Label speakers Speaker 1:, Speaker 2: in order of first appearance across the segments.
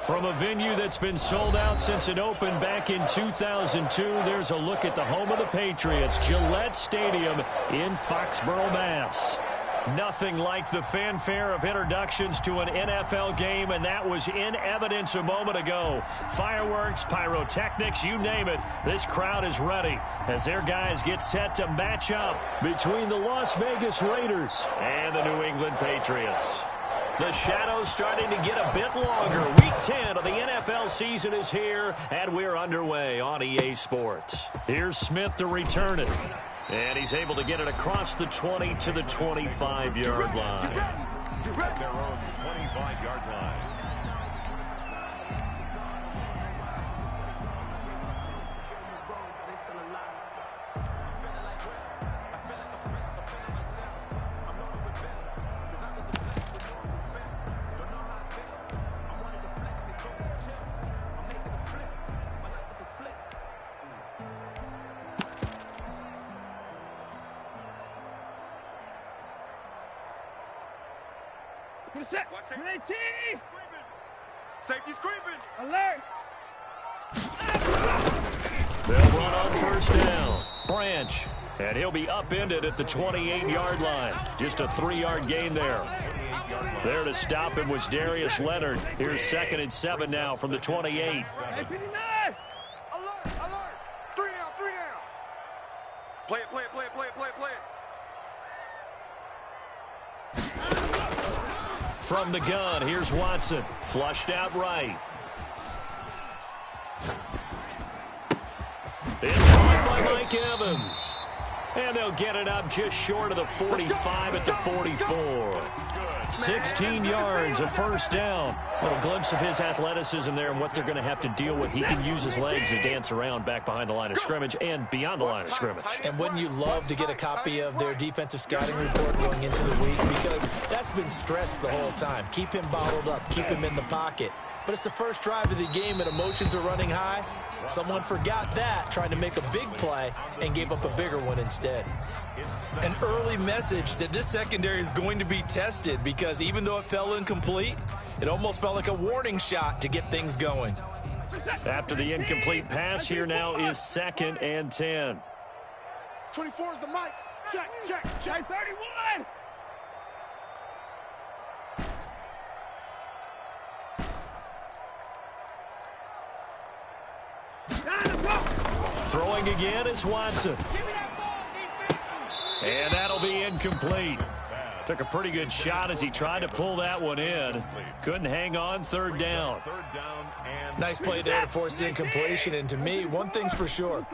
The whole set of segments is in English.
Speaker 1: From a venue that's been sold out since it opened back in 2002, there's a look at the home of the Patriots, Gillette Stadium in Foxborough, Mass. Nothing like the fanfare of introductions to an NFL game, and that was in evidence a moment ago. Fireworks, pyrotechnics, you name it. This crowd is ready as their guys get set to match up between the Las Vegas Raiders and the New England Patriots. The shadow's starting to get a bit longer. Week 10 of the NFL season is here, and we're underway on EA Sports. Here's Smith to return it. And he's able to get it across the 20 to the 25-yard line.
Speaker 2: Their own 25-yard line.
Speaker 3: Safety's creeping.
Speaker 4: Alert.
Speaker 1: They'll run on first down. Branch. And he'll be upended at the 28-yard line. Just a 3-yard gain there. There to stop him was Darius Leonard. Here's 2nd and 7 now from the 28.
Speaker 3: Hey, 59. Alert, alert. 3 down, 3 down. Play it, play it, play it, play it, play it, play it.
Speaker 1: From the gun, here's Watson. Flushed out right. It's caught by Mike Evans. And they'll get it up just short of the 45 at the 44. 16 yards, a first down. A little glimpse of his athleticism there and what they're going to have to deal with. He can use his legs to dance around back behind the line of scrimmage and beyond the line of scrimmage.
Speaker 5: And wouldn't you love to get a copy of their defensive scouting report going into the week? Because that's been stressed the whole time. Keep him bottled up. Keep him in the pocket. But it's the first drive of the game and emotions are running high. Someone forgot that, trying to make a big play, and gave up a bigger one instead.
Speaker 6: An early message that this secondary is going to be tested, because even though it fell incomplete, it almost felt like a warning shot to get things going.
Speaker 1: After the incomplete pass, here now is 2nd and 10.
Speaker 3: 24 is the mic. Check, check, check.
Speaker 4: 31.
Speaker 1: Throwing again is Watson. And that'll be incomplete. Took a pretty good shot as he tried to pull that one in. Couldn't hang on, 3rd down.
Speaker 5: Nice play there to force the incompletion. And to me, one thing's for sure.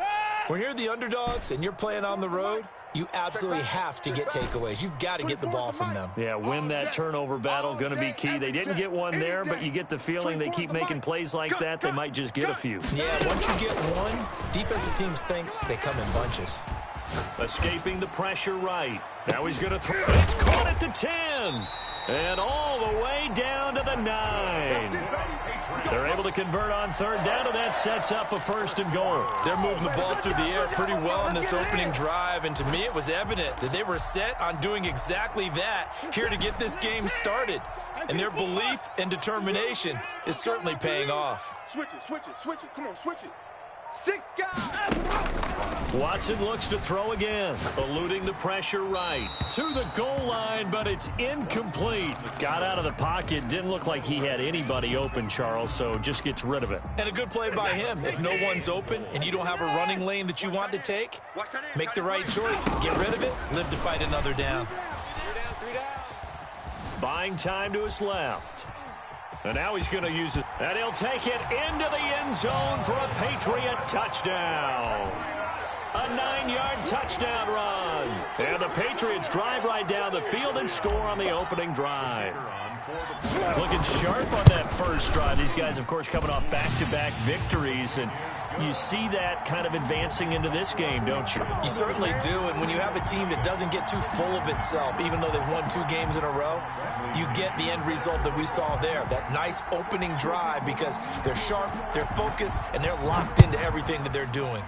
Speaker 5: When you're the underdogs and you're playing on the road, you absolutely have to get takeaways. You've got to get the ball from them.
Speaker 1: Yeah, win that turnover battle, going to be key. They didn't get one there, but you get the feeling they keep making plays like that, they might just get a few.
Speaker 5: Yeah, once you get one, defensive teams think they come in bunches.
Speaker 1: Escaping the pressure right. Now he's going to throw. It's caught at the 10. And all the way down to the 9. They're able to convert on 3rd down, and that sets up a 1st and goal.
Speaker 6: They're moving the ball through the air pretty well in this opening drive, and to me it was evident that they were set on doing exactly that here to get this game started. And their belief and determination is certainly paying off.
Speaker 3: Switch it, switch it, switch it. Come on, switch it.
Speaker 4: 6 guys.
Speaker 1: Watson looks to throw again, eluding the pressure right. To the goal line, but it's incomplete. Got out of the pocket. Didn't look like he had anybody open, Charles, so just gets rid of it.
Speaker 6: And a good play by him. If no one's open and you don't have a running lane that you want to take, make the right choice. Get rid of it. Live to fight another down.
Speaker 3: 3 down.
Speaker 1: Buying time to his left. And now he's going to use it. And he'll take it into the end zone for a Patriot touchdown. A 9-yard touchdown run. And the Patriots drive right down the field and score on the opening drive. Looking sharp on that first drive. These guys, of course, coming off back-to-back victories. And you see that kind of advancing into this game, don't you?
Speaker 5: You certainly do, and when you have a team that doesn't get too full of itself, even though they've won 2 games in a row, you get the end result that we saw there, that nice opening drive, because they're sharp, they're focused, and they're locked into everything that they're doing.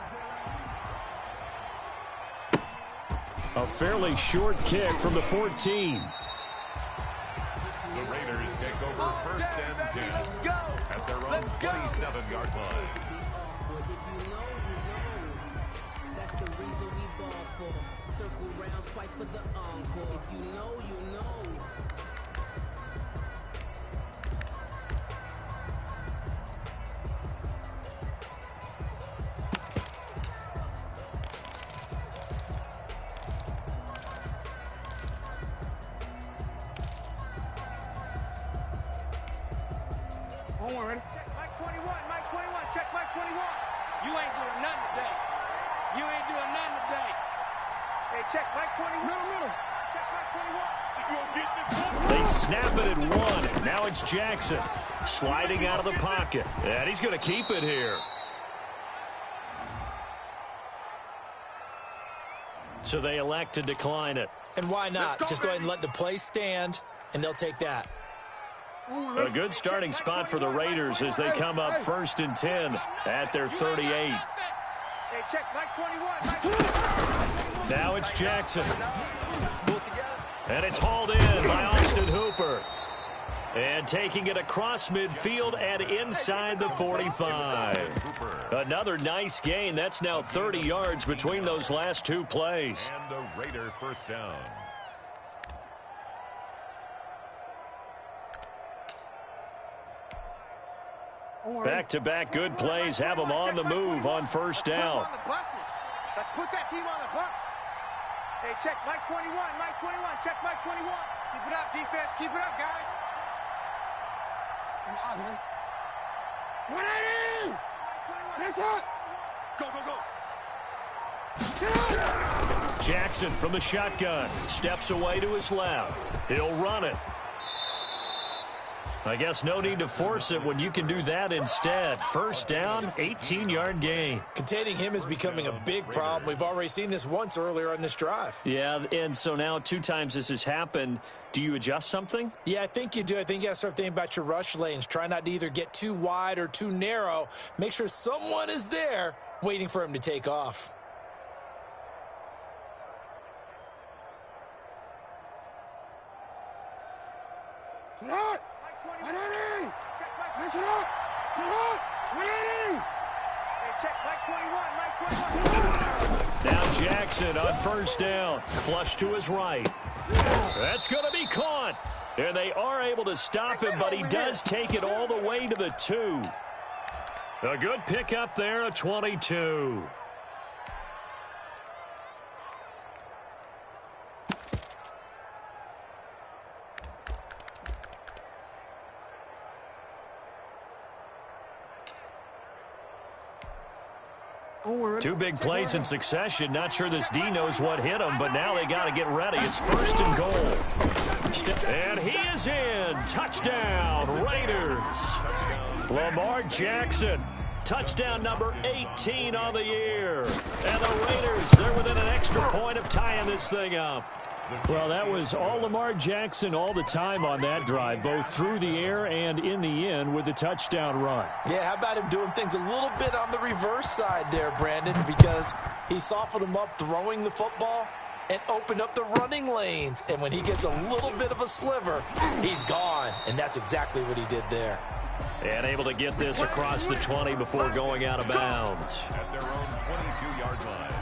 Speaker 1: A fairly short kick from the 14.
Speaker 2: The Raiders take over 1st and 10 at their 27-yard line.
Speaker 7: That's the reason we ball for. Circle round twice for the encore. If you know, you know.
Speaker 4: Check Mike 21, Mike 21, check Mike 21. You ain't doing nothing today. You ain't doing nothing today. Hey, check Mike 21. Middle. Check Mike 21.
Speaker 1: They snap it at one. Now it's Jackson sliding out of the pocket. And he's going to keep it here. So they elect to decline it.
Speaker 5: And why not? Just go ahead and let the play stand, and they'll take that.
Speaker 1: A good starting spot for the Raiders as they come up 1st and 10 at their 38.
Speaker 4: Hey, check Mike 21, Mike 21.
Speaker 1: Now it's Jackson. And it's hauled in by Austin Hooper. And taking it across midfield and inside the 45. Another nice gain. That's now 30 yards between those last two plays.
Speaker 2: And the Raider first down.
Speaker 1: Back-to-back good plays have them on the move on first down.
Speaker 3: Let's put that team on the bus.
Speaker 4: Hey, check Mike 21, Mike 21, check Mike 21.
Speaker 3: Keep it up, defense. Keep it up, guys. 180! Finish up! Go, go, go.
Speaker 1: Jackson from the shotgun. Steps away to his left. He'll run it. I guess no need to force it when you can do that instead. First down, 18-yard gain.
Speaker 5: Containing him is becoming a big problem. We've already seen this once earlier on this drive.
Speaker 1: Yeah, and so now 2 times this has happened. Do you adjust something?
Speaker 5: Yeah, I think you do. I think you got to start thinking about your rush lanes. Try not to either get too wide or too narrow. Make sure someone is there waiting for him to take off.
Speaker 3: Sit out! 180! Finish it up! Sit out! 180!
Speaker 4: Hey, check Mike 21, Mike 21.
Speaker 1: Now Jackson on first down. Flush to his right. That's going to be caught. And they are able to stop him, but he does take it all the way to the 2. A good pickup there, a 22. Two big plays in succession. Not sure this D knows what hit him, but now they got to get ready. It's 1st and goal. And he is in. Touchdown, Raiders. Lamar Jackson. Touchdown number 18 on the year. And the Raiders, they're within an extra point of tying this thing up. Well, that was all Lamar Jackson all the time on that drive, both through the air and in the end with the touchdown run.
Speaker 5: Yeah, how about him doing things a little bit on the reverse side there, Brandon, because he softened him up throwing the football and opened up the running lanes. And when he gets a little bit of a sliver, he's gone. And that's exactly what he did there.
Speaker 1: And able to get this across the 20 before going out of bounds.
Speaker 2: At their own 22-yard line.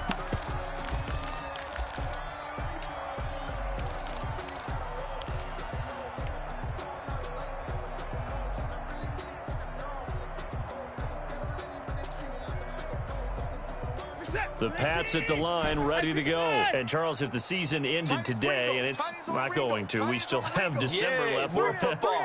Speaker 1: The Pats at the line, ready to go. And, Charles, if the season ended today, and it's not going to, we still have December left.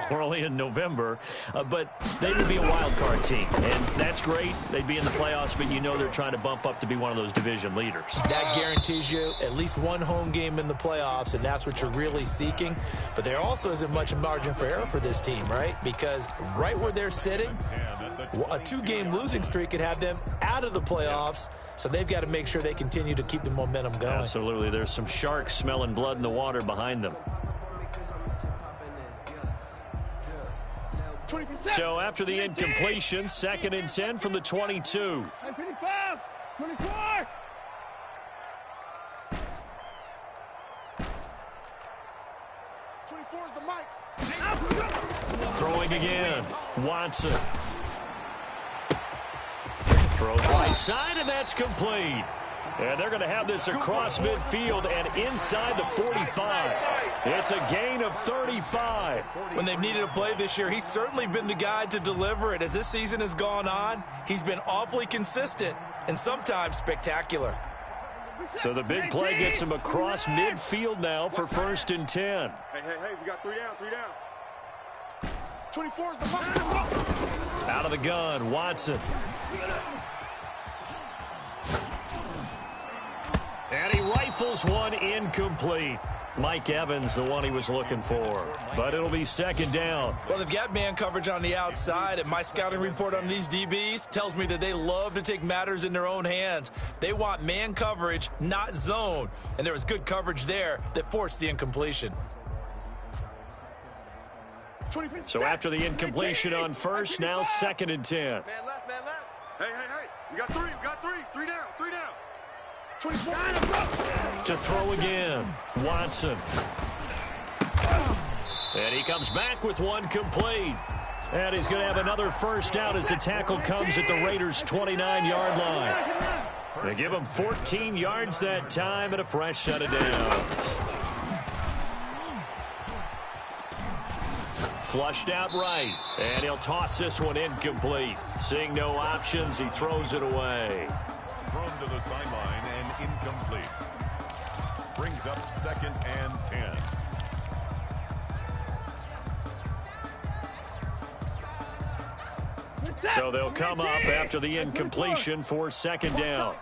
Speaker 1: We're only in November. But they would be a wild card team, and that's great. They'd be in the playoffs, but you know they're trying to bump up to be one of those division leaders.
Speaker 5: That guarantees you at least one home game in the playoffs, and that's what you're really seeking. But there also isn't much margin for error for this team, right? Because right where they're sitting, a 2-game losing streak could have them out of the playoffs. So they've got to make sure they continue to keep the momentum going.
Speaker 1: Absolutely. There's some sharks smelling blood in the water behind them. So after the incompletion, 2nd and 10 from the 22.
Speaker 3: 55, 24. Is the mic.
Speaker 1: Throwing again. Watson. Throws right side, and that's complete. And they're going to have this across midfield and inside the 45. It's a gain of 35.
Speaker 6: When they've needed a play this year, he's certainly been the guy to deliver it. As this season has gone on, he's been awfully consistent and sometimes spectacular.
Speaker 1: So the big play gets him across midfield now for 1st and 10.
Speaker 3: Hey, we got 3 down, 3 down. 24 is the mark.
Speaker 1: Out of the gun, Watson. And he rifles one incomplete. Mike Evans, the one he was looking for. But it'll be 2nd down.
Speaker 6: Well, they've got man coverage on the outside, and my scouting report on these DBs tells me that they love to take matters in their own hands. They want man coverage, not zone. And there was good coverage there that forced the incompletion.
Speaker 1: So after the incompletion on first, now 2nd and 10.
Speaker 3: Man left, man left. Hey. We got 3, 3 down, 3 down. 24.
Speaker 1: To throw again, Watson. And he comes back with one complete. And he's going to have another first down as the tackle comes at the Raiders' 29-yard line. They give him 14 yards that time and a fresh set of downs. Flushed out right, and he'll toss this one incomplete. Seeing no options, he throws it away.
Speaker 2: Thrown to the sideline and incomplete. Brings up 2nd and 10.
Speaker 1: So they'll come up after the incompletion for 2nd down.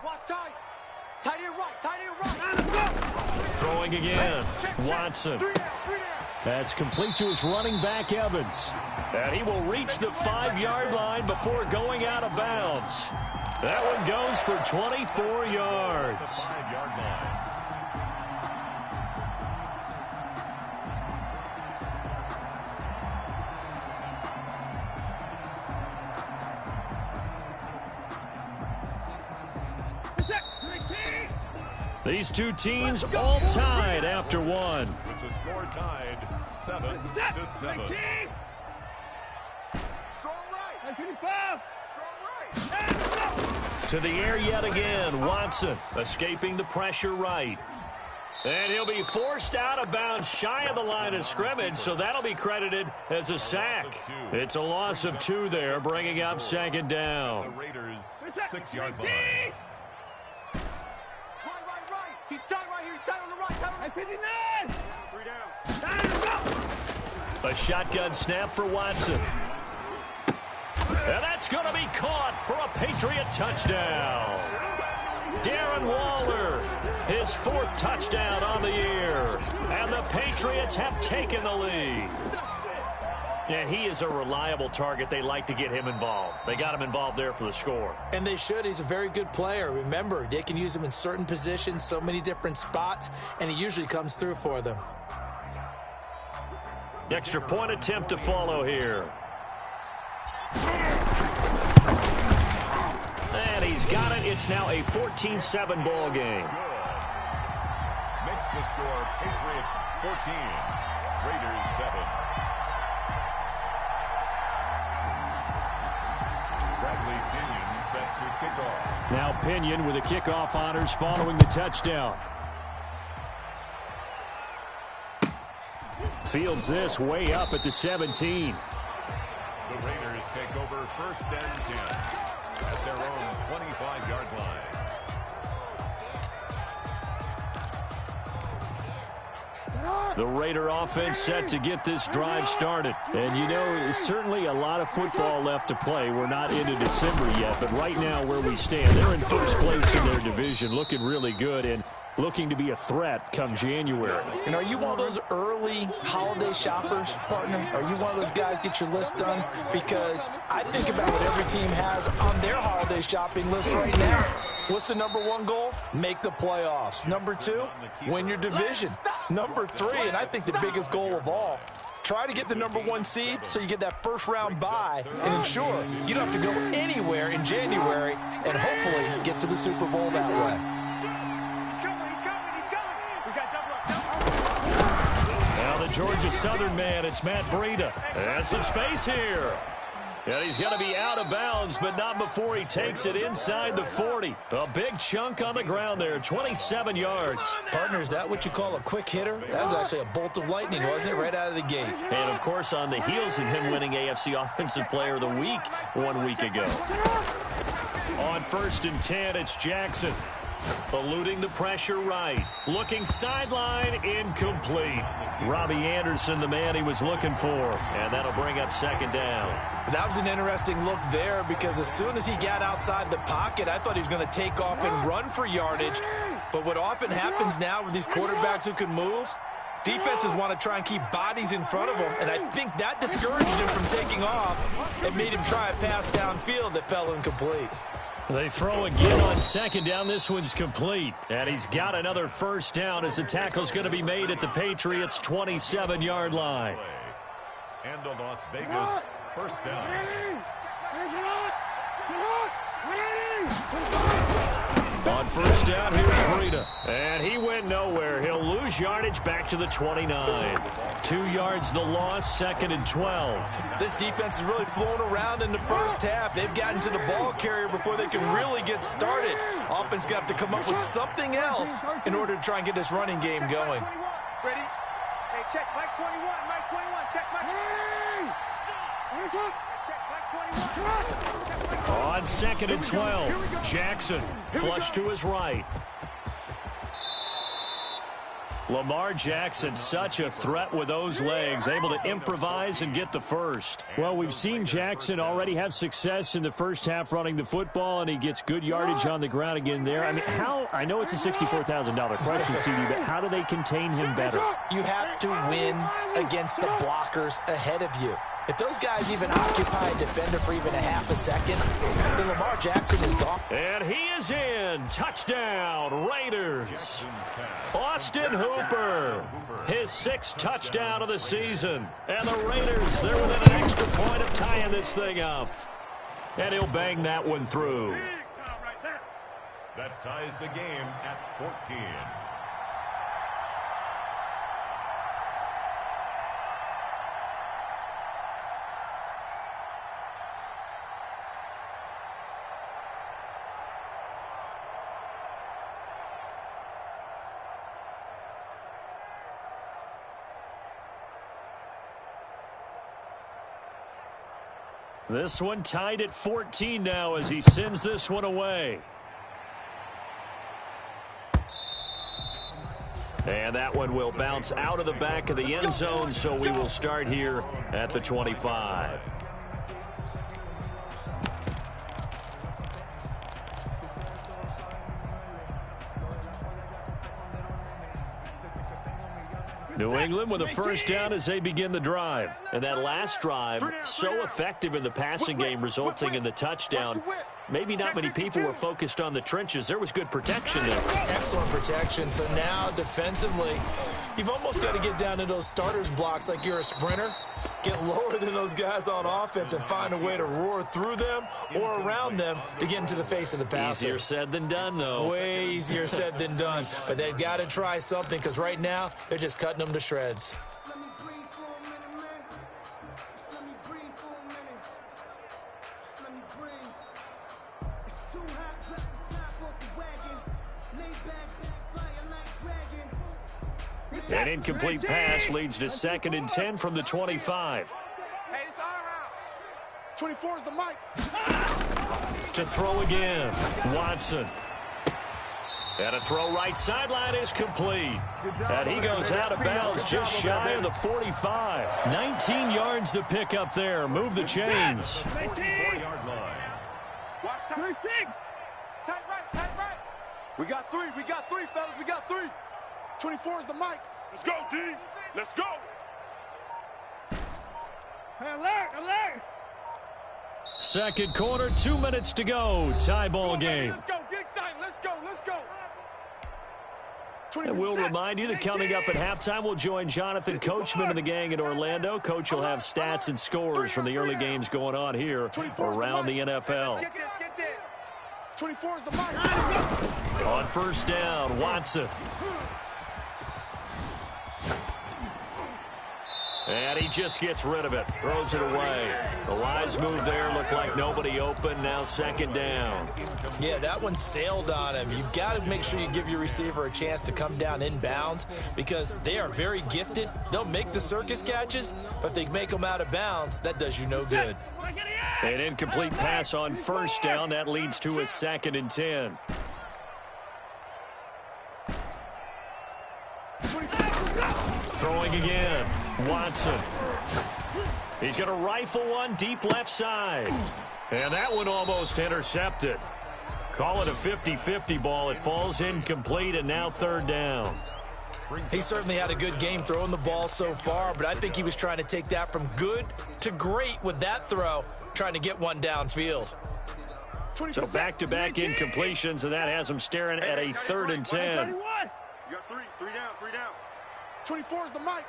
Speaker 1: Throwing again, Watson. That's complete to his running back, Evans. And he will reach the 5-yard line before going out of bounds. That one goes for 24 yards.
Speaker 2: 5-yard line.
Speaker 1: These two teams all tied after one.
Speaker 2: With the score tied 7-7.
Speaker 3: Strong right. 55. Strong right.
Speaker 1: To the air yet again, Watson escaping the pressure right. And he'll be forced out of bounds shy of the line of scrimmage, so that'll be credited as a sack. It's a loss of 2 there, bringing up 2nd down.
Speaker 2: The Raiders' 6-yard line.
Speaker 3: He's tied right here. He's tied on the right. At 59. 3 down.
Speaker 1: A shotgun snap for Watson. And that's going to be caught for a Patriot touchdown. Darren Waller, his 4th touchdown on the year. And the Patriots have taken the lead. And he is a reliable target. They like to get him involved. They got him involved there for the score.
Speaker 5: And they should. He's a very good player. Remember, they can use him in certain positions, so many different spots, and he usually comes through for them.
Speaker 1: Extra point attempt to follow here. And he's got it. It's now a 14-7 ball game.
Speaker 2: Makes the score Patriots 14, Raiders 7. Set to kick off.
Speaker 1: Now Pinion with the kickoff honors following the touchdown. Fields this way up at the 17.
Speaker 2: The Raiders take over 1st and 10 at their own 25-yard line.
Speaker 1: The Raider offense set to get this drive started. And, you know, certainly a lot of football left to play. We're not into December yet, but right now where we stand, they're in first place in their division, looking really good and looking to be a threat come January.
Speaker 5: And are you one of those early holiday shoppers, partner? Are you one of those guys get your list done? Because I think about what every team has on their holiday shopping list right now. What's the #1 goal? Make the playoffs. #2, win your division. #3, and I think the biggest goal of all, try to get the #1 seed so you get that first-round bye and ensure you don't have to go anywhere in January and hopefully get to the Super Bowl that way.
Speaker 1: Now the Georgia Southern man, it's Matt Breida. And some space here. And he's going to be out of bounds, but not before he takes it inside the 40. A big chunk on the ground there, 27 yards.
Speaker 5: Partner, is that what you call a quick hitter? That was actually a bolt of lightning, wasn't it, right out of the gate?
Speaker 1: And, of course, on the heels of him winning AFC Offensive Player of the Week 1 week ago. On 1st and 10, it's Jackson. Eluding the pressure right. Looking sideline, incomplete. Robbie Anderson, the man he was looking for. And that'll bring up 2nd down.
Speaker 5: That was an interesting look there because as soon as he got outside the pocket, I thought he was going to take off and run for yardage. But what often happens now with these quarterbacks who can move, defenses want to try and keep bodies in front of them. And I think that discouraged him from taking off and made him try a pass downfield that fell incomplete.
Speaker 1: They throw again on 2nd down. This one's complete. And he's got another 1st down as the tackle's going to be made at the Patriots' 27-yard line.
Speaker 2: And the Las Vegas 1st down.
Speaker 1: On 1st down, here's Breida. And he went nowhere. He'll lose yardage back to the 29. 2 yards the loss, 2nd and 12.
Speaker 5: This defense is really flown around in the first half. They've gotten to the ball carrier before they can really get started. Offense got to come up with something else in order to try and get this running game going.
Speaker 4: Ready? Hey, check Mike 21. Mike 21. Check Mike 21. Check Mike 21.
Speaker 1: On 2nd and 12, Jackson flush to his right. Lamar Jackson, such a threat with those legs, able to improvise and get the first. Well, we've seen Jackson already have success in the first half running the football, and he gets good yardage on the ground again there. I mean, I know it's a $64,000 question, CD, but how do they contain him better?
Speaker 5: You have to win against the blockers ahead of you. If those guys even occupy a defender for even a half a second, then Lamar Jackson is gone.
Speaker 1: And he is in. Touchdown, Raiders. Austin Hooper, his 6th touchdown of the season. And the Raiders, they're within an extra point of tying this thing up. And he'll bang that one through.
Speaker 2: That ties the game at 14.
Speaker 1: This one tied at 14 now as he sends this one away. And that one will bounce out of the back of the end zone, so we will start here at the 25. New England with a 1st down as they begin the drive. And that last drive, so effective in the passing game, resulting in the touchdown. Maybe not many people were focused on the trenches. There was good protection there.
Speaker 5: Excellent protection. So now, defensively, you've almost got to get down to those starters blocks like you're a sprinter. Get lower than those guys on offense and find a way to roar through them or around them to get into the face of the passer.
Speaker 1: Easier said than done, though.
Speaker 5: Way easier said than done. But they've got to try something because right now they're just cutting them to shreds.
Speaker 1: An incomplete pass leads to 2nd and 10 from the 25.
Speaker 3: Hey, it's our house. 24 is the mic.
Speaker 1: To throw again, Watson. And a throw right sideline is complete. And he goes out of bounds just shy of the 45. 19 yards to pick up there. Move the chains.
Speaker 2: 44-yard line.
Speaker 3: Watch time. 26. Tight right. We got three, fellas. We got 3. 24 is the mic. Let's go, D. Let's go.
Speaker 4: Hey, alert.
Speaker 1: Second quarter, 2 minutes to go. Tie ball game.
Speaker 3: Let's go. Get excited. Let's go.
Speaker 1: And we'll remind you that coming up at halftime, we'll join Jonathan Coachman and the gang in Orlando. Coach will have stats and scores from the early games going on here around the NFL.
Speaker 3: Get this. 24 is the mic.
Speaker 1: On 1st down, Watson. And he just gets rid of it, throws it away. A wise move there, looked like nobody open, now second down.
Speaker 5: Yeah, that one sailed on him. You've got to make sure you give your receiver a chance to come down inbounds because they are very gifted. They'll make the circus catches, but if they make them out of bounds, that does you no good.
Speaker 1: An incomplete pass on first down. That leads to a 2nd and 10. Throwing again. Watson. He's going to rifle one deep left side. And that one almost intercepted. Call it a 50-50 ball. It falls incomplete, and now 3rd down.
Speaker 5: He certainly had a good game throwing the ball so far, but I think he was trying to take that from good to great with that throw, trying to get one downfield.
Speaker 1: So back-to-back incompletions, and that has him staring at a 3rd and 10.
Speaker 3: You got three down. 24 is the mic.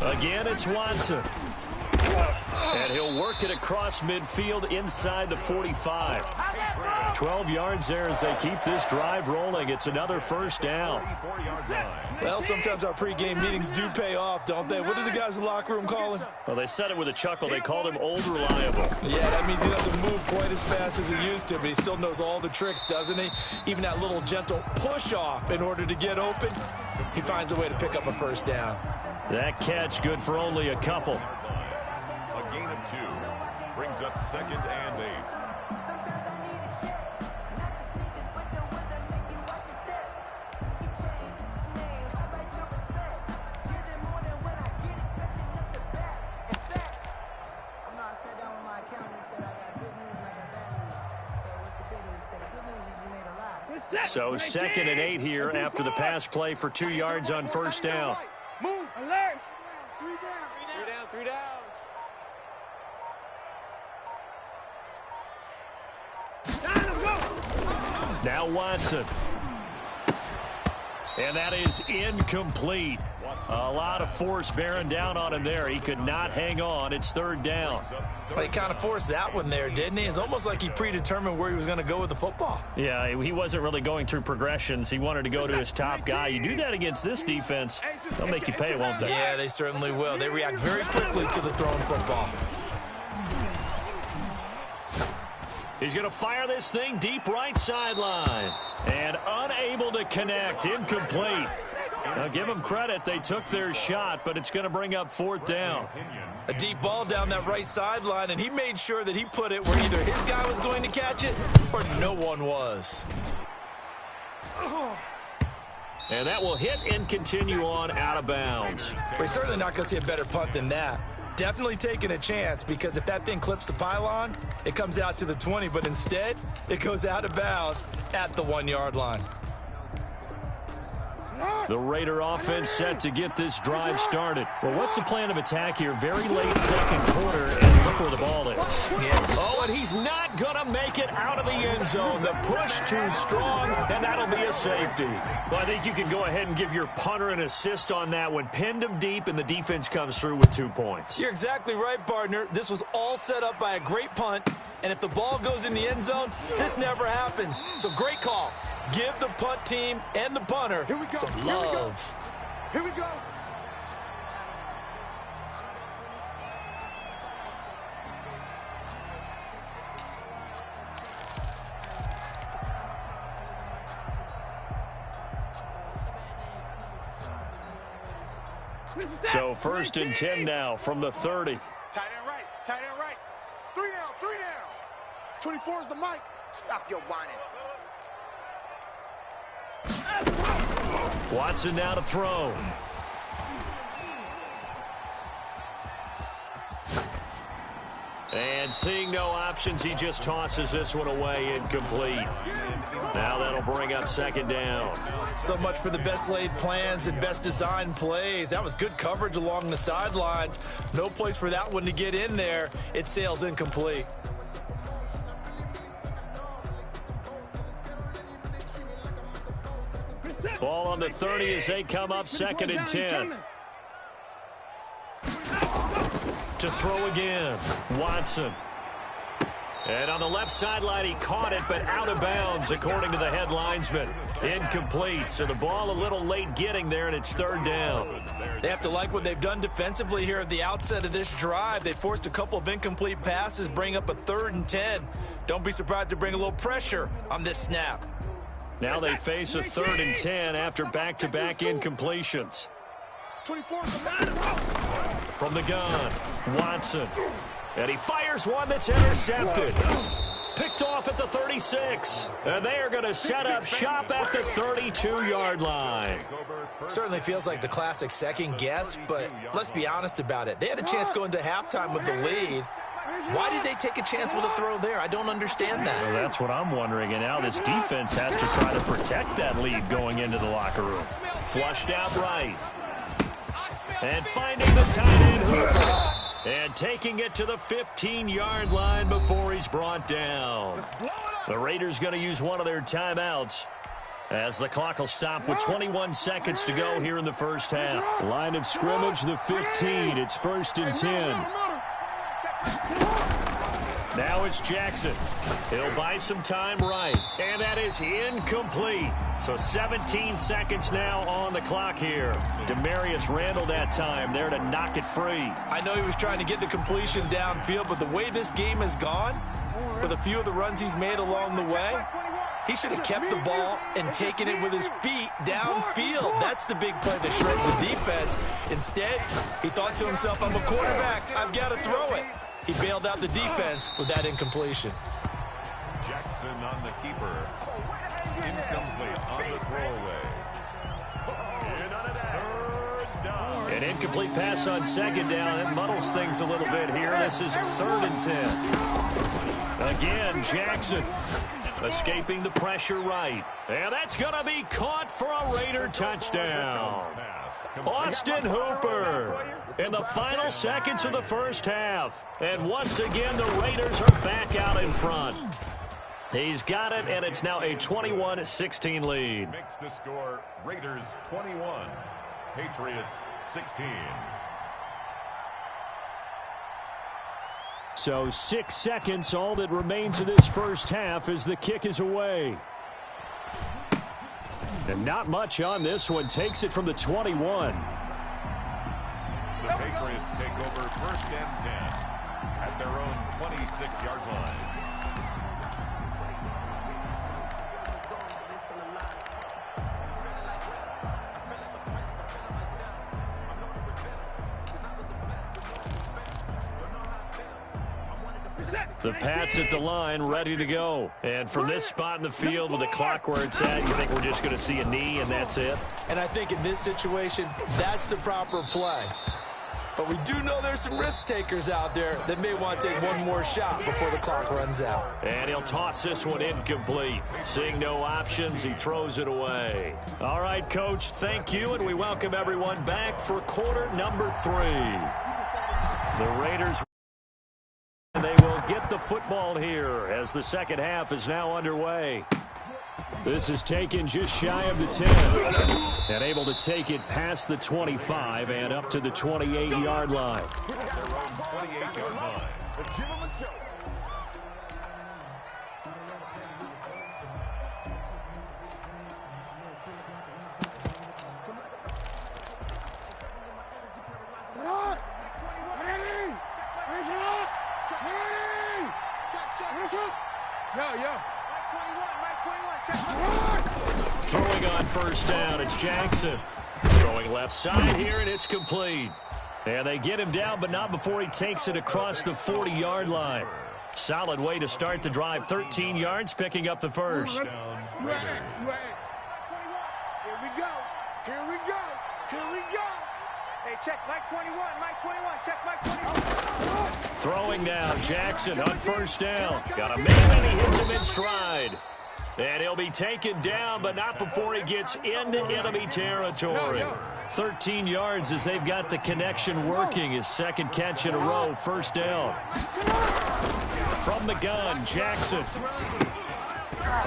Speaker 1: Again, it's Watson. And he'll work it across midfield inside the 45. 12 yards there as they keep this drive rolling. It's another 1st down.
Speaker 5: Well, sometimes our pregame meetings do pay off, don't they? What do the guys in the locker room call him?
Speaker 1: Well, they said it with a chuckle. They called him Old Reliable.
Speaker 5: Yeah, that means he doesn't move quite as fast as he used to, but he still knows all the tricks, doesn't he? Even that little gentle push-off in order to get open, he finds a way to pick up a 1st down.
Speaker 1: That catch good for only a couple.
Speaker 2: A gain of 2 brings up 2nd and 8.
Speaker 1: So 2nd and 8 here after the pass play for 2 yards on 1st down.
Speaker 3: Move, alert. 3 down.
Speaker 4: 3 down.
Speaker 1: Now Watson. And that is incomplete. A lot of force bearing down on him there. He could not hang on. It's 3rd down.
Speaker 5: But he kind of forced that one there, didn't he? It's almost like he predetermined where he was going to go with the football.
Speaker 1: Yeah, he wasn't really going through progressions. He wanted to go to his top guy. You do that against this defense, they'll make you pay, won't they?
Speaker 5: Yeah, they certainly will. They react very quickly to the thrown football.
Speaker 1: He's going to fire this thing deep right sideline. And unable to connect. Incomplete. Now, give them credit. They took their shot, but it's going to bring up 4th down.
Speaker 5: A deep ball down that right sideline, and he made sure that he put it where either his guy was going to catch it or no one was.
Speaker 1: And that will hit and continue on out of bounds.
Speaker 5: We're certainly not going to see a better punt than that. Definitely taking a chance because if that thing clips the pylon, it comes out to the 20, but instead it goes out of bounds at the 1-yard line.
Speaker 1: The Raider offense set to get this drive started. Well, what's the plan of attack here? Very late 2nd quarter, and look where the ball is. Yeah. Oh, and he's not going to make it out of the end zone. The push too strong, and that'll be a safety. Well, I think you can go ahead and give your punter an assist on that one. Pinned him deep, and the defense comes through with 2 points.
Speaker 5: You're exactly right, partner. This was all set up by a great punt, and if the ball goes in the end zone, this never happens. So great call. Give the punt team and the punter some love.
Speaker 3: Here we go.
Speaker 1: So 1st and 10 now from the 30.
Speaker 3: Tight end right. 3 down. 24 is the mic. Stop your whining.
Speaker 1: Watson now to throw. And seeing no options, he just tosses this one away, incomplete. Now that'll bring up 2nd down.
Speaker 5: So much for the best laid plans and best designed plays. That was good coverage along the sidelines. No place for that one to get in there. It sails incomplete.
Speaker 1: Ball on the 30 as they come up 2nd and 10. To throw again, Watson. And on the left sideline, he caught it, but out of bounds, according to the head linesman. Incomplete, so the ball a little late getting there, and it's third down.
Speaker 6: They have to like what they've done defensively here at the outset of this drive. They forced a couple of incomplete passes, bring up a 3rd and 10. Don't be surprised to bring a little pressure on this snap.
Speaker 1: Now they face a 3rd and 10 after back-to-back incompletions.
Speaker 3: 24
Speaker 1: From the gun, Watson. And he fires one that's intercepted. Picked off at the 36. And they are going to set up shop at the 32-yard line.
Speaker 5: Certainly feels like the classic second guess, but let's be honest about it. They had a chance going to halftime with the lead. Why did they take a chance with a throw there? I don't understand that.
Speaker 1: Well, that's what I'm wondering. And now this defense has to try to protect that lead going into the locker room. Flushed out right. And finding the tight end Hooper. And taking it to the 15-yard line before he's brought down. The Raiders going to use one of their timeouts as the clock will stop with 21 seconds to go here in the first half. Line of scrimmage, the 15. It's 1st and 10. Now it's Jackson. He'll buy some time right. And that is incomplete. So 17 seconds now on the clock here. Demarius Randall that time there to knock it free.
Speaker 6: I know he was trying to get the completion downfield, but the way this game has gone, with a few of the runs he's made along the way, he should have kept the ball and taken it with his feet downfield. That's the big play that shreds the defense. Instead, he thought to himself, I'm a quarterback. I've got to throw it. He bailed out the defense with that incompletion.
Speaker 2: Jackson on the keeper. Incomplete on the throwaway. Third down.
Speaker 1: An incomplete pass on second down. It muddles things a little bit here. This is 3rd and 10. Again, Jackson escaping the pressure right. And that's going to be caught for a Raider touchdown. Austin Hooper in the final seconds of the first half. And once again, the Raiders are back out in front. He's got it, and it's now a 21-16 lead.
Speaker 2: Makes the score Raiders 21, Patriots 16.
Speaker 1: So 6 seconds, all that remains of this first half as the kick is away. And not much on this one. Takes it from the 21.
Speaker 2: The Patriots take over 1st and 10 at their own 26-yard line.
Speaker 1: The Pats at the line, ready to go. And from this spot in the field with the clock where it's at, you think we're just going to see a knee and that's it?
Speaker 5: And I think in this situation, that's the proper play. But we do know there's some risk takers out there that may want to take one more shot before the clock runs out.
Speaker 1: And he'll toss this one incomplete. Seeing no options, he throws it away. All right, Coach, thank you, and we welcome everyone back for quarter number 3. The Raiders, they will get the football here as the second half is now underway. This is taken just shy of the 10. And able to take it past the 25 and up to the 28-yard line.
Speaker 2: Their own 28-yard line. Let's give them a show.
Speaker 1: Throwing on first down, it's Jackson. Throwing left side here, and it's complete. And they get him down, but not before he takes it across the 40-yard line. Solid way to start the drive. 13 yards, picking up the first.
Speaker 3: Here we go. Here we go. Here we go.
Speaker 4: Hey, check Mike 21. Mike 21. Check Mike 21.
Speaker 1: Throwing now, Jackson on first down. Got a man, and he hits him in stride. And he'll be taken down, but not before he gets into enemy territory. 13 yards as they've got the connection working. His second catch in a row, first down. From the gun, Jackson.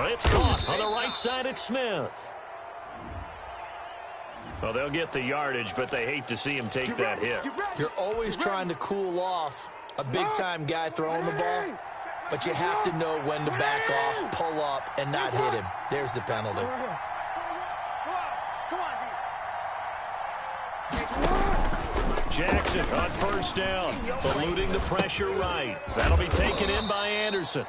Speaker 1: It's caught on the right side at Smith. Well, they'll get the yardage, but they hate to see him take that hit.
Speaker 5: You're always trying to cool off a big-time guy throwing the ball. but you have to know when to back off, pull up, and not hit him. There's the penalty.
Speaker 4: Come on, D.
Speaker 1: Jackson on first down, eluding the pressure right. That'll be taken in by Anderson.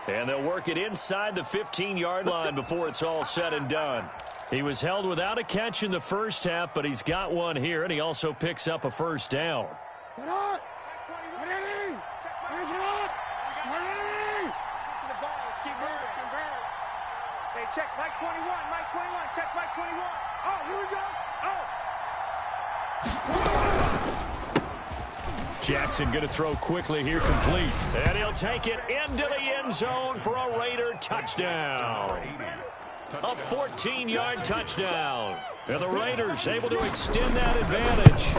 Speaker 1: And they'll work it inside the 15-yard line before it's all said and done. He was held without a catch in the first half, but he's got one here, and he also picks up a first down.
Speaker 4: Hey, check Mike 21, Mike 21, check Mike 21. Oh, here we go. Oh.
Speaker 1: Jackson going to throw quickly here, complete. And he'll take it into the end zone for a Raider touchdown. A 14-yard touchdown. And the Raiders able to extend that advantage.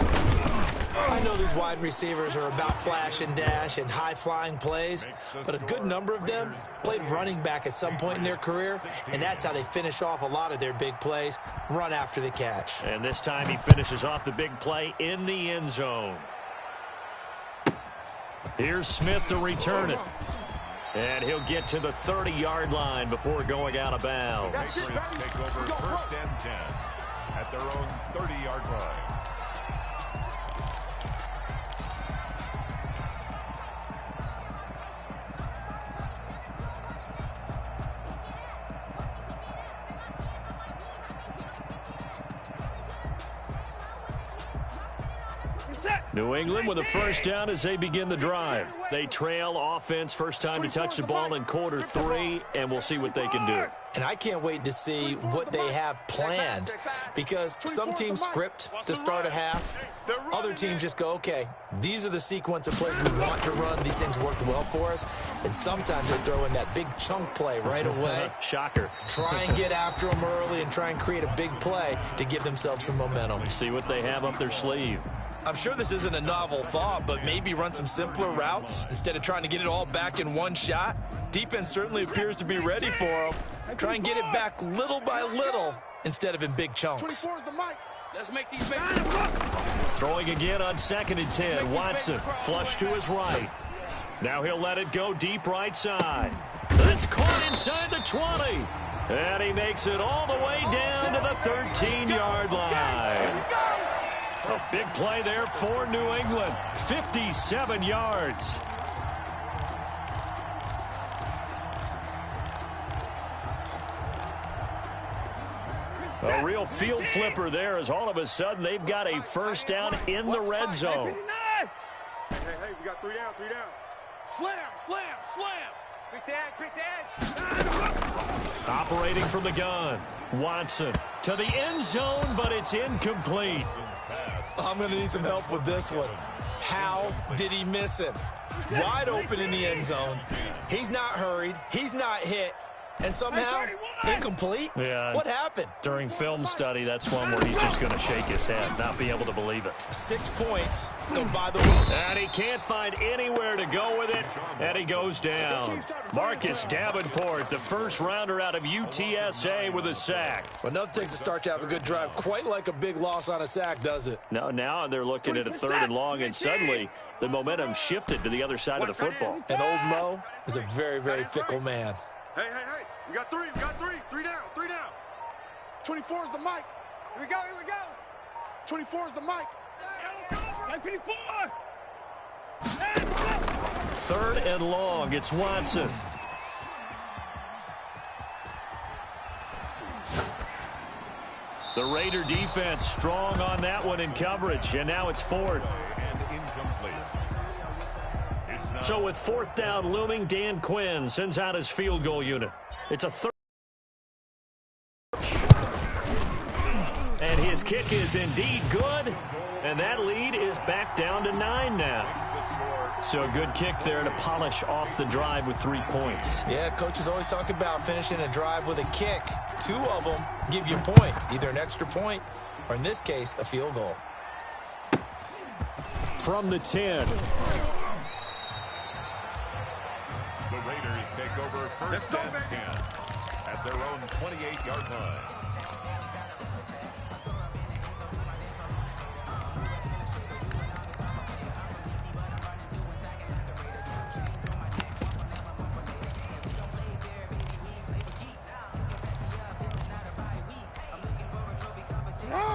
Speaker 5: I know these wide receivers are about flash and dash and high-flying plays, but a good number of them played running back at some point in their career, and that's how they finish off a lot of their big plays, run after the catch.
Speaker 1: And this time he finishes off the big play in the end zone. Here's Smith to return it. And he'll get to the 30-yard line before going out of bounds.
Speaker 2: Raiders take over first and 10 at their own 30-yard line.
Speaker 1: New England with a first down as they begin the drive. They trail offense first time to touch the ball in quarter 3, and we'll see what they can do.
Speaker 5: And I can't wait to see what they have planned, because some teams script to start a half. Other teams just go, okay, these are the sequence of plays we want to run. These things worked well for us. And sometimes they throw in that big chunk play right away.
Speaker 1: Shocker.
Speaker 5: Try and get after them early and try and create a big play to give themselves some momentum.
Speaker 1: See what they have up their sleeve.
Speaker 6: I'm sure this isn't a novel thought, but maybe run some simpler routes instead of trying to get it all back in one shot. Defense certainly appears to be ready for them. Try and get it back little by little instead of in big chunks.
Speaker 4: Let's make these big.
Speaker 1: Throwing again on 2nd and 10. Watson flush to his right. Now he'll let it go deep right side. That's caught inside the 20. And he makes it all the way down to the 13-yard line. A big play there for New England. 57 yards. A real field flipper there, as all of a sudden they've got a first down in the red zone.
Speaker 3: Hey, we got 3 down, 3 down. Slam, slam, slam.
Speaker 4: Quick the edge, quick the edge.
Speaker 1: Operating from the gun. Watson to the end zone, but it's incomplete.
Speaker 6: I'm going to need some help with this one. How did he miss him? Wide open in the end zone. He's not hurried. He's not hit. And somehow, incomplete?
Speaker 1: Yeah.
Speaker 6: What happened?
Speaker 1: During film study, that's one where he's just going to shake his head, not be able to believe it.
Speaker 6: 6 points go by the way.
Speaker 1: And he can't find anywhere to go with it, and he goes down. Marcus Davenport, the first rounder out of UTSA with a sack.
Speaker 6: Well, nothing takes a start to have a good drive quite like a big loss on a sack, does it?
Speaker 1: No, now they're looking at a 3rd and long, and suddenly the momentum shifted to the other side of the football.
Speaker 6: And old Mo is a very, very fickle man.
Speaker 3: Hey. We got 3, we got 3. 3 down, 3 down. 24 is the mic.
Speaker 4: Here we go, here we go.
Speaker 3: 24 is the mic.
Speaker 4: Mike 24.
Speaker 1: 3rd and long, it's Watson. The Raider defense strong on that one in coverage, and now it's 4th.
Speaker 2: And incomplete.
Speaker 1: So with 4th down looming, Dan Quinn sends out his field goal unit. It's a 3rd. And his kick is indeed good. And that lead is back down to 9 now. So a good kick there to polish off the drive with 3 points.
Speaker 5: Yeah, coaches always talk about finishing a drive with a kick. 2 of them give you points, either an extra point or, in this case, a field goal.
Speaker 1: From the 10.
Speaker 2: The Raiders take over first and 10 at their own 28-yard line.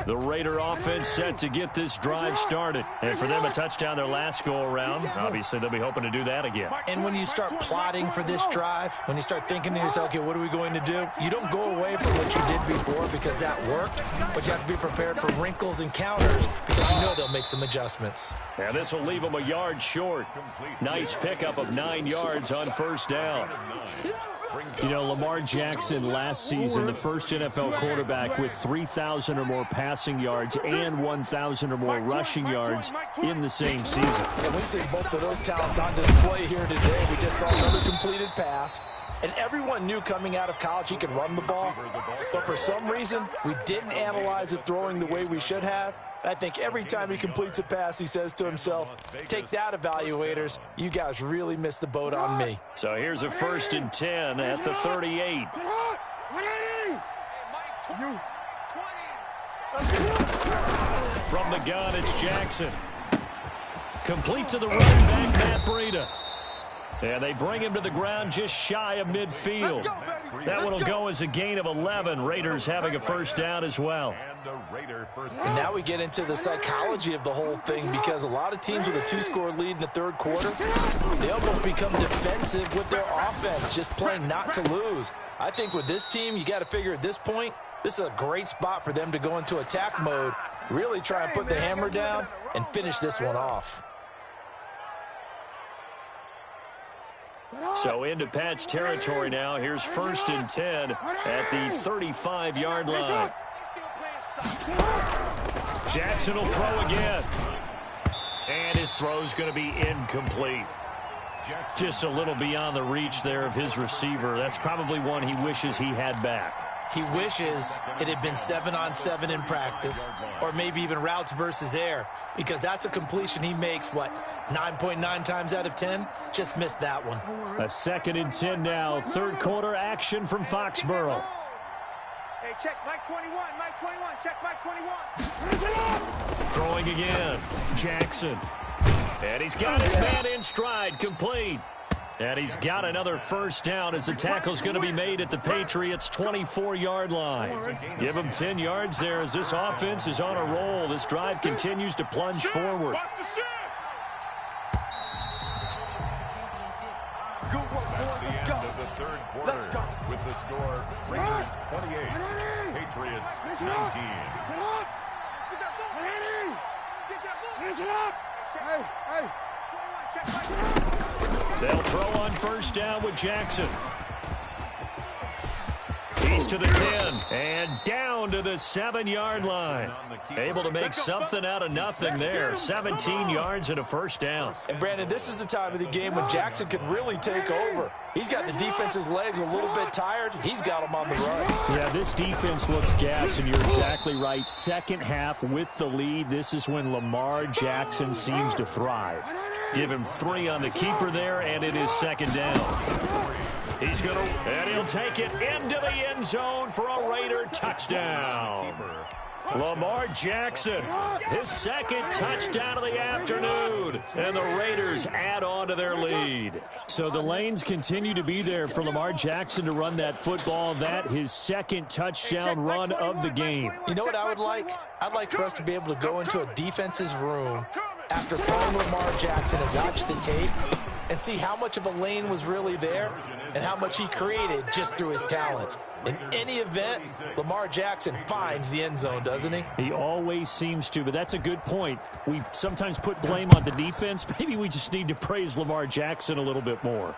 Speaker 1: The Raider offense set to get this drive started. And for them, a touchdown their last go-around. Obviously, they'll be hoping to do that again.
Speaker 5: And when you start plotting for this drive, when you start thinking to yourself, okay, what are we going to do? You don't go away from what you did before because that worked, but you have to be prepared for wrinkles and counters because you know they'll make some adjustments.
Speaker 1: And this will leave them a yard short. Nice pickup of 9 yards on first down. You know, Lamar Jackson last season, the first NFL quarterback with 3,000 or more passing yards and 1,000 or more rushing yards in the same season.
Speaker 5: And we see both of those talents on display here today. We just saw another completed pass. And everyone knew coming out of college he could run the ball. But for some reason, we didn't analyze it throwing the way we should have. I think every time he completes a pass, he says to himself, take that, evaluators. You guys really missed the boat on me.
Speaker 1: So here's a 1st and 10 at the 38. From the gun, it's Jackson. Complete to the running back, Matt Breida. And they bring him to the ground just shy of midfield. That one will go as a gain of 11. Raiders having a first down as well.
Speaker 5: And now we get into the psychology of the whole thing because a lot of teams with a 2-score lead in the third quarter, they almost become defensive with their offense, just playing not to lose. I think with this team, you got to figure at this point, this is a great spot for them to go into attack mode, really try and put the hammer down and finish this one off.
Speaker 1: So into Pat's territory now. Here's 1st and 10 at the 35-yard line. Jackson will throw again. And his throw's going to be incomplete. Just a little beyond the reach there of his receiver. That's probably one he wishes he had back.
Speaker 5: He wishes it had been 7-on-7 in practice, or maybe even routes versus air, because that's a completion he makes, 9.9 times out of 10? Just missed that one.
Speaker 1: A 2nd and 10 now. Third quarter action from Foxborough.
Speaker 4: Hey, check Mike 21, Mike 21, check Mike 21.
Speaker 1: Throwing again. Jackson. And he's got his man in stride, complete. And he's got another first down as the tackle's going to be made at the Patriots' 24-yard line. Give him 10 yards there as this offense is on a roll. This drive continues to plunge forward.
Speaker 2: That's the end of the third quarter with the score Raiders 28, Patriots 19.
Speaker 1: They'll throw on first down with Jackson. He's to the 10 and down to the 7-yard line. Able to make something out of nothing there. 17 yards and a first down.
Speaker 5: And Brandon, this is the time of the game when Jackson could really take over. He's got the defense's legs a little bit tired. He's got them on the run.
Speaker 1: Yeah, this defense looks gassed, and you're exactly right. Second half with the lead. This is when Lamar Jackson seems to thrive. Give him 3 on the keeper there, and it is 2nd down. He's going to, and he'll take it into the end zone for a Raider touchdown. Lamar Jackson, his 2nd touchdown of the afternoon, and the Raiders add on to their lead. So the lanes continue to be there for Lamar Jackson to run that football. That his 2nd touchdown run of the game.
Speaker 5: You know what I would like? I'd like for us to be able to go into a defense's room after playing Lamar Jackson and watch the tape and see how much of a lane was really there and how much he created just through his talents. In any event, Lamar Jackson finds the end zone, doesn't he?
Speaker 1: He always seems to, but that's a good point. We sometimes put blame on the defense. Maybe we just need to praise Lamar Jackson a little bit more.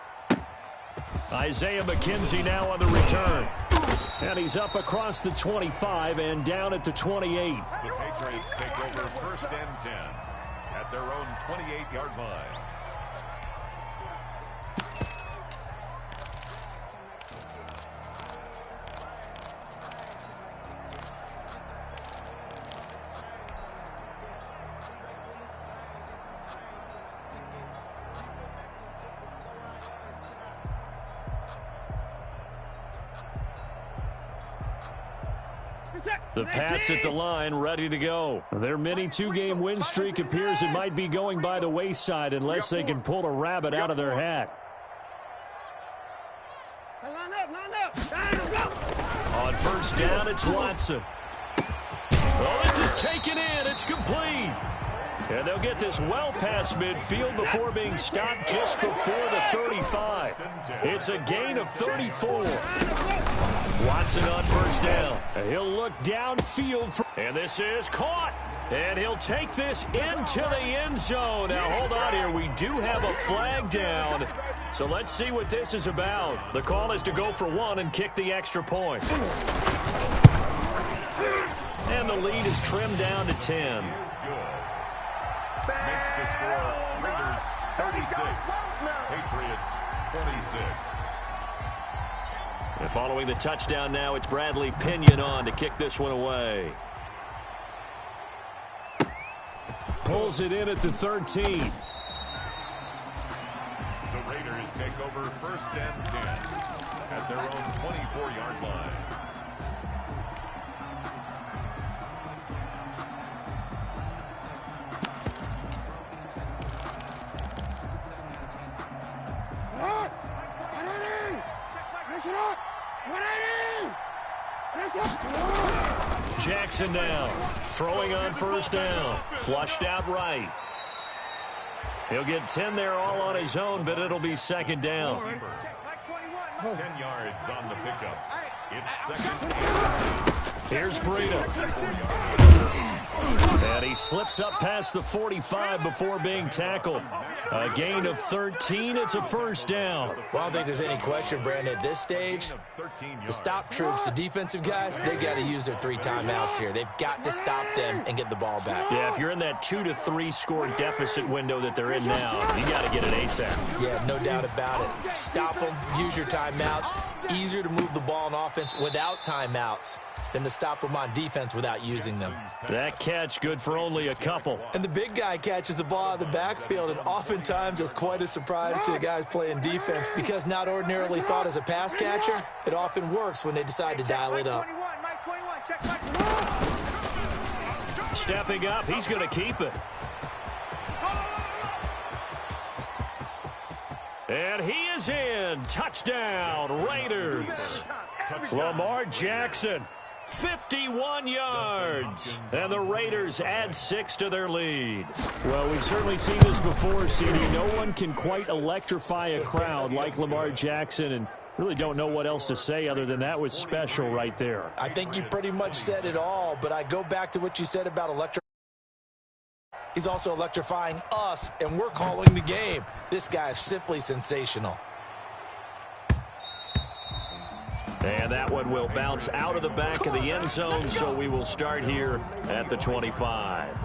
Speaker 1: Isaiah McKenzie now on the return. And he's up across the 25 and down at the 28.
Speaker 2: The Patriots take over 1st and 10 at their own 28-yard line.
Speaker 1: The Pats at the line, ready to go. Their mini 2-game win streak appears it might be going by the wayside unless they can pull a rabbit out of their hat. On first down, it's Watson. Oh, this is taken in. It's complete. And they'll get this well past midfield before being stopped just before the 35. It's a gain of 34. Watson on first down. He'll look downfield. And this is caught. And he'll take this into the end zone. Now, hold on here. We do have a flag down. So let's see what this is about. The call is to go for one and kick the extra point. And the lead is trimmed down to 10.
Speaker 2: Makes the score Raiders 36, Patriots 26.
Speaker 1: And following the touchdown now, it's Bradley Pinion on to kick this one away. Pulls it in at the 13.
Speaker 2: The Raiders take over first and 10 at their own 24-yard line.
Speaker 1: Jackson now, throwing on first down, flushed out right. He'll get 10 there all on his own, but it'll be second down.
Speaker 2: 10 yards on the pickup. It's second.
Speaker 1: Here's Breida. And he slips up past the 45 before being tackled. A gain of 13. It's a first down.
Speaker 5: Well, I don't think there's any question, Brandon, at this stage, the stop troops, the defensive guys, they got to use their 3 timeouts here. They've got to stop them and get the ball back.
Speaker 1: Yeah, if you're in that 2 to 3 score deficit window that they're in now, you got to get it ASAP.
Speaker 5: Yeah, no doubt about it. Stop them, use your timeouts. Easier to move the ball on offense without timeouts than to stop them on defense without using them.
Speaker 1: That catch good for only a couple.
Speaker 5: And the big guy catches the ball out of the backfield, and oftentimes it's quite a surprise to the guys playing defense because not ordinarily thought as a pass catcher, it often works when they decide to dial it up.
Speaker 1: Stepping up, he's going to keep it. And he is in. Touchdown, Raiders. Lamar Jackson, 51 yards. And the Raiders add 6 to their lead. Well, we've certainly seen this before, CD. No one can quite electrify a crowd like Lamar Jackson, and really don't know what else to say other than that was special right there.
Speaker 5: I think you pretty much said it all, but I go back to what you said about electrifying. He's also electrifying us, and we're calling the game. This guy is simply sensational.
Speaker 1: And that one will bounce out of the back of the end zone, so we will start here at the 25.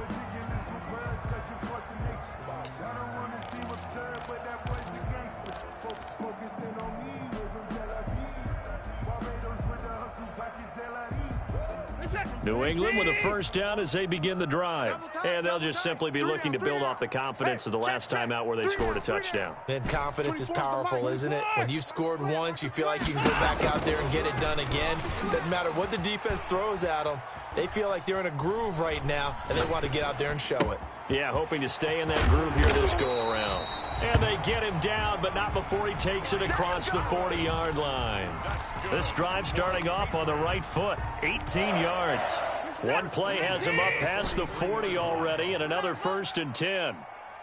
Speaker 1: New England with a first down as they begin the drive. And they'll just simply be looking to build off the confidence of the last time out where they scored a touchdown.
Speaker 5: And confidence is powerful, isn't it? When you've scored once, you feel like you can go back out there and get it done again. Doesn't matter what the defense throws at them. They feel like they're in a groove right now, and they want to get out there and show it.
Speaker 1: Yeah, hoping to stay in that groove here this go-around. And they get him down, but not before he takes it across the 40-yard line. This drive starting off on the right foot, 18 yards. One play has him up past the 40 already, and another first and 10.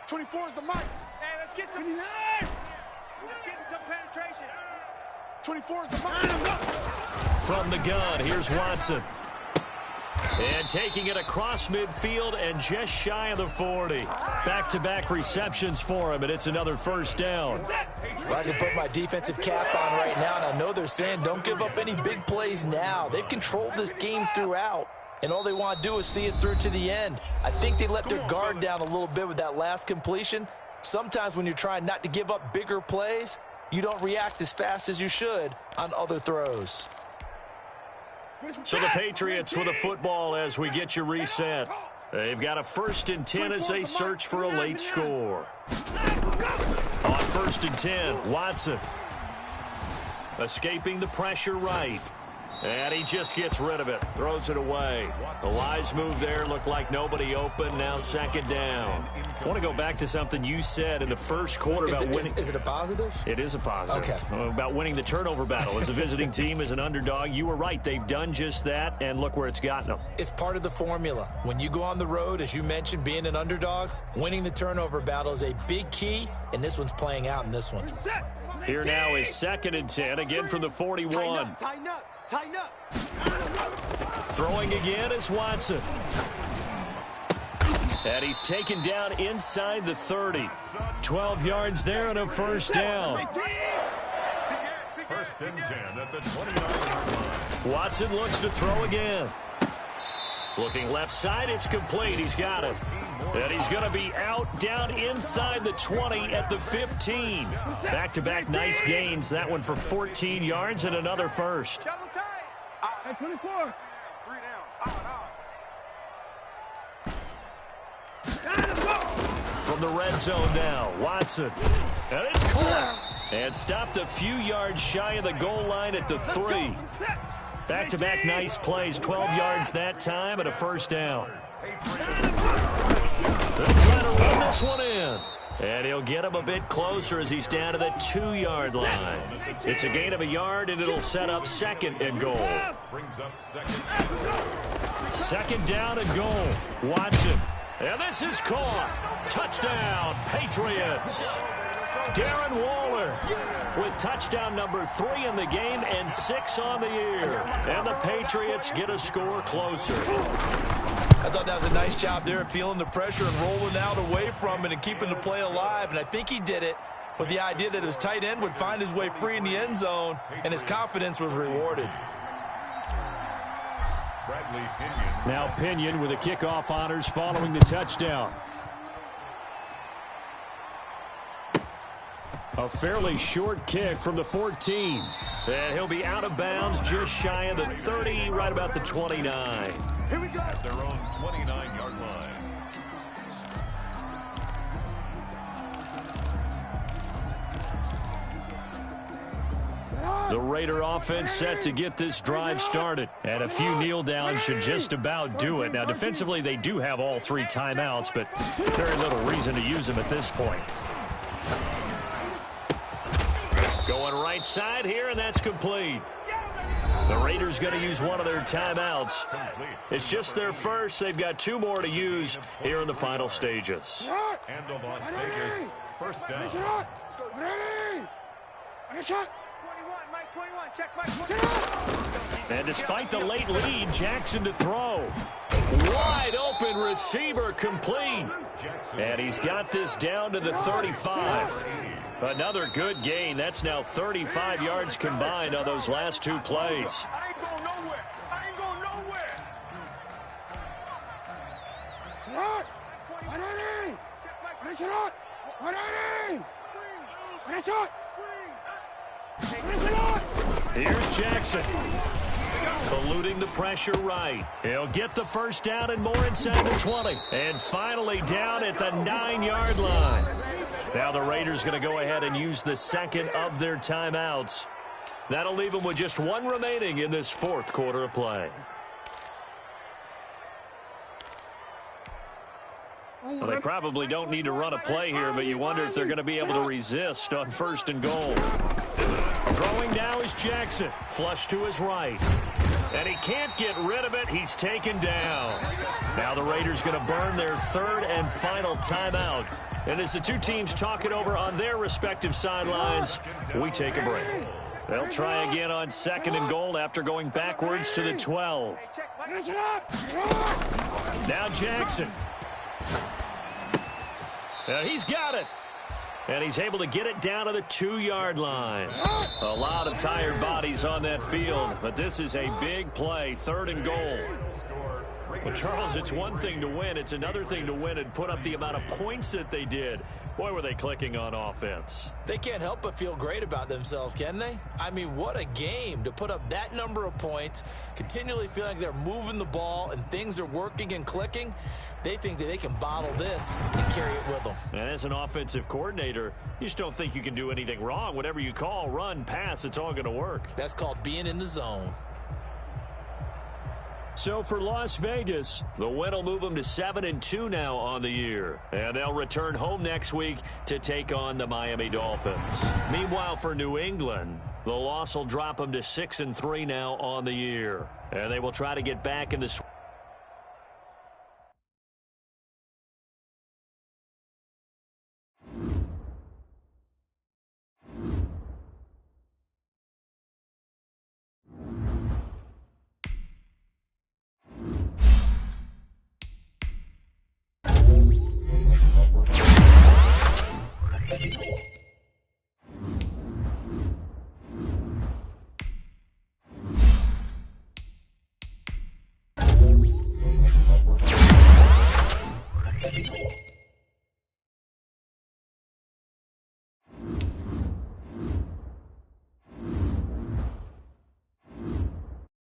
Speaker 3: 24 is the mic.
Speaker 4: Hey, let's get some. Let's get some penetration.
Speaker 3: 24 is the mic.
Speaker 1: From the gun, here's Watson. And taking it across midfield and just shy of the 40. Back-to-back receptions for him, and it's another first down.
Speaker 5: Well, I can put my defensive cap on right now, and I know they're saying don't give up any big plays now. They've controlled this game throughout, and all they want to do is see it through to the end. I think they let their guard down a little bit with that last completion. Sometimes when you're trying not to give up bigger plays, you don't react as fast as you should on other throws.
Speaker 1: So the Patriots with a football as we get you reset. They've got a first and 10 as they search for a late score. On first and 10, Watson. Escaping the pressure right. And he just gets rid of it. Throws it away. A wise move there. Looked like nobody open. Now second down. I want to go back to something you said in the first quarter about winning.
Speaker 5: Is it a positive?
Speaker 1: It is a positive.
Speaker 5: Okay.
Speaker 1: About winning the turnover battle. As a visiting team, as an underdog, you were right. They've done just that, and look where it's gotten them.
Speaker 5: It's part of the formula. When you go on the road, as you mentioned, being an underdog, winning the turnover battle is a big key, and this one's playing out in this one.
Speaker 1: Here now is 2nd and 10, again from the 41.
Speaker 3: Tighten up. Tighten up.
Speaker 1: Throwing again is Watson. And he's taken down inside the 30. 12 yards there and a first down.
Speaker 2: First and 10 at the 29-yard line.
Speaker 1: Watson looks to throw again. Looking left side, it's complete. He's got it. And he's going to be out down inside the 20 at the 15. Back-to-back nice gains. That one for 14 yards and another first.
Speaker 3: Double tight. At 24. 3 down.
Speaker 1: From the red zone now, Watson. And it's caught. And stopped a few yards shy of the goal line at the 3. Back-to-back nice plays, 12 yards that time and a first down. They'll try to run this one in. And he'll get him a bit closer as he's down to the 2-yard line. It's a gain of a yard, and it'll set up 2nd and goal.
Speaker 2: Brings up second.
Speaker 1: 2nd down and goal. Watson. And this is caught. Touchdown, Patriots. Darren Waller with touchdown number 3 in the game and 6 on the year. And the Patriots get a score closer.
Speaker 6: I thought that was a nice job there, feeling the pressure and rolling out away from it and keeping the play alive. And I think he did it with the idea that his tight end would find his way free in the end zone, and his confidence was rewarded.
Speaker 1: Now Pinion with the kickoff honors following the touchdown. A fairly short kick from the 14. And he'll be out of bounds just shy of the 30, right about the 29.
Speaker 3: Here we go.
Speaker 2: At their own 29-yard line.
Speaker 1: The Raider offense set to get this drive started. And a few kneel downs should just about do it. Now, defensively, they do have all 3 timeouts, but very little reason to use them at this point. Going right side here, and that's complete. The Raiders going to use one of their timeouts. It's just their first. They've got 2 more to use here in the final stages.
Speaker 2: And the Las Vegas first down.
Speaker 4: Mike 21, check Mike 21.
Speaker 1: And despite the late lead, Jackson to throw. Wide open receiver complete. And he's got this down to the 35. Another good gain. That's now 35 yards combined on those last 2 plays.
Speaker 4: I ain't going nowhere. I ain't going nowhere.
Speaker 1: Here's Jackson. Eluding the pressure right. He'll get the first down and more inside the 20. And finally down at the 9-yard line. Now the Raiders going to go ahead and use the 2nd of their timeouts. That'll leave them with just 1 remaining in this 4th quarter of play. Well, they probably don't need to run a play here, but you wonder if they're going to be able to resist on 1st and goal. Throwing now is Jackson. Flush to his right. And he can't get rid of it. He's taken down. Now the Raiders going to burn their 3rd and final timeout. And as the 2 teams talk it over on their respective sidelines, we take a break. They'll try again on 2nd and goal after going backwards to the 12. Now Jackson. He's got it. And he's able to get it down to the 2-yard line. A lot of tired bodies on that field, but this is a big play, 3rd and goal. Well, Charles, it's one thing to win. It's another thing to win and put up the amount of points that they did. Boy, were they clicking on offense.
Speaker 5: They can't help but feel great about themselves, can they? I mean, what a game to put up that number of points, continually feeling like they're moving the ball and things are working and clicking. They think that they can bottle this and carry it with them.
Speaker 1: And as an offensive coordinator, you just don't think you can do anything wrong. Whatever you call, run, pass, it's all going to work.
Speaker 5: That's called being in the zone.
Speaker 1: So for Las Vegas, the win will move them to 7-2 now on the year. And they'll return home next week to take on the Miami Dolphins. Meanwhile, for New England, the loss will drop them to 6-3 now on the year. And they will try to get back in the